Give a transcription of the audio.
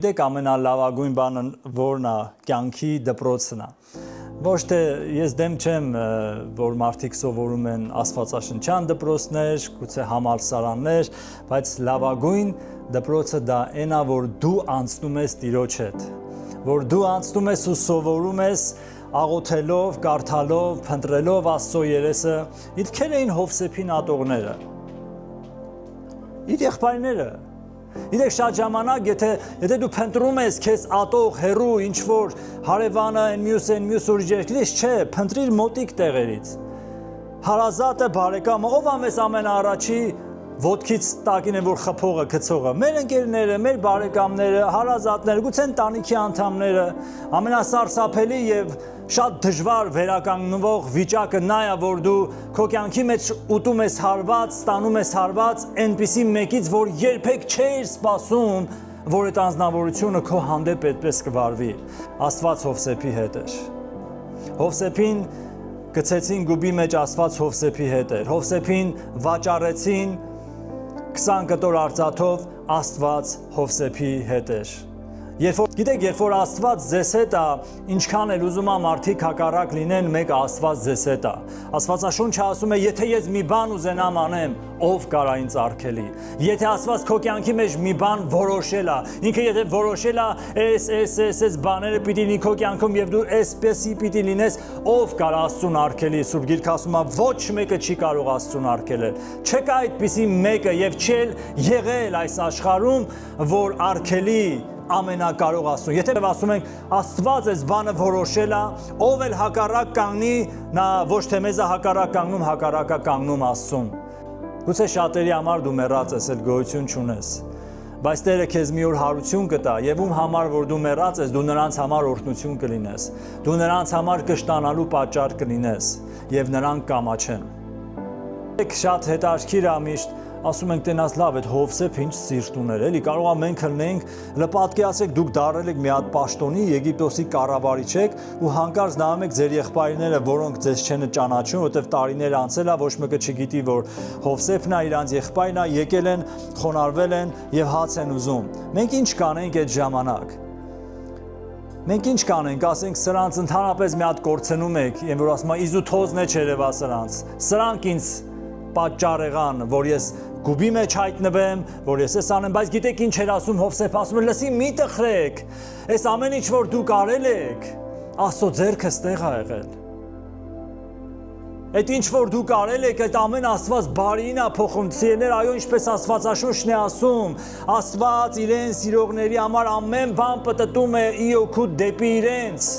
Դեք ամենալավագույն բանը որն է կյանքի դպրոցն է։ Ոչ թե ես դեմ չեմ, որ մարդիկ սովորում են աստվածաշնչյան դպրոցներ, գուցե համալսարաններ, բայց լավագույն դպրոցը դա այն է, որ դու անցնում ես Տիրոջ հետ, որ դու անցնում ես ու սովորում ես աղոթելով, կարդալով, փնտրելով Աստծո երեսը, իդքեր էին Հովսեփին ատողները։ Իր եղբայրները Գիտեք շատ ժամանակ, եթե դու փնտրում ես քեզ ատող, հերու, ինչ որ հարևանը, այն մյուս ուրիշ երկրից, չէ, փնտրիր մոտիկ տեղերից։ Հարազատը, բարեկամը, ով է մեզ ամենաառաջի ոտքից տակին է որ խփողը, գցողը։ Մեր ընկերները, մեր բարեկամները, հարազատները, գուցե ընտանիքի անդամները, ամենասարսափելի եւ շատ դժվար վերականգնվող վիճակը նա է, որ դու քո կյանքի մեջ ուտում ես հարված, ստանում ես հարված այնպիսի մեկից, որ երբեք չէիր սպասում, որ այդ անձնավորությունը քո հանդեպ այդպես կվարվի։ Աստված Հովսեփի հետ էր։ Հովսեփին գցեցին գուբի մեջ, Աստված Հովսեփի հետ էր։ Հովսեփին վաճառեցին 20 կտոր արծաթով, Աստված Հովսեփի հետ էր։ Գիտեք, երբ որ Աստված ձեզ հետ է, ինչքան էլ ուզում է մարդիկ հակառակ լինեն, մեկը Աստված ձեզ հետ է։ Աստվածաշունչը ասում է, եթե ես մի բան ուզենամ անեմ, ով կարա ինձ արգելի։ Եթե Աստված քո կյանքի մեջ մի բան որոշել է, ինքը եթե որոշել է, այս բաները պիտի լինի քո կյանքում եւ դու այսպեսի պիտի լինես, ով կարա Աստծուն արգելի։ Սուրբ Գիրքը ասում է, ոչ մեկը չի կարող Աստծուն արգելել։ Չկա այդպիսի մեկը եւ չի եղել այս աշխարհում, որ արգելի ամենակարող Աստծուն։ Եթե ասում ենք Աստված այս բանը որոշել է, ով էլ հակառակ կանգնի, նա ոչ թե մեզ է հակառակ կանգնում, հակառակը կանգնում Աստծուն։ Գուցե շատերի համար դու մեռած ես, էլ գոյություն չունես։ Բայց Տերը քեզ մի օր հարություն կտա, եւ ում համար որ դու մեռած ես, դու նրանց համար օրհնություն կլինես։ Դու նրանց համար կշտանալու պատճառ կլինես, եւ նրանք կամաչեն։ Շատ հետաքրքիր է միշտ ասում ենք տենաս լավ այդ Հովսեփ ինչ սիրտ ուներ, էլի կարող է մենք լնենք, պատկերացրեք դուք դարել եք մի հատ պաշտոնի Եգիպտոսի կառավարիչ եք ու հանկարծ նայում եք ձեր եղբայրները, որոնք ձեզ չեն ճանաչում, որովհետև տարիներ անցել է, ոչ մեկը չգիտի, որ Հովսեփն է, իրանց եղբայրն է, եկել են, խոնարհվել են եւ հաց են ուզում։ Մենք ինչ կանենք այդ ժամանակ։ Մենք ինչ կանենք, ասենք սրանց ընդհանրապես մի հատ կորցնում եք, այն որ ասում է իզութոզն է չերևա սրանց։ Սրանք ինձ պատճառ եղան, որ ես գուբի մեջ հայտնվեմ, որ ես ես անեմ, բայց գիտեք ինչ էր ասում Հովսեփ, ասում էր լսի մի տխրեք, այս ամեն ինչ որ դուք արել եք, Աստծո ձեռքը ստեղ ա եղել։ Այդ ինչ որ դուք արել եք, այդ ամեն Աստված բարին ա փոխում, սիրելիներ, այո, ինչպես Աստվածաշունչն է ասում, Աստված իրեն սիրողների համար ամեն բան պտտում է ի օգուտ դեպի իրենց։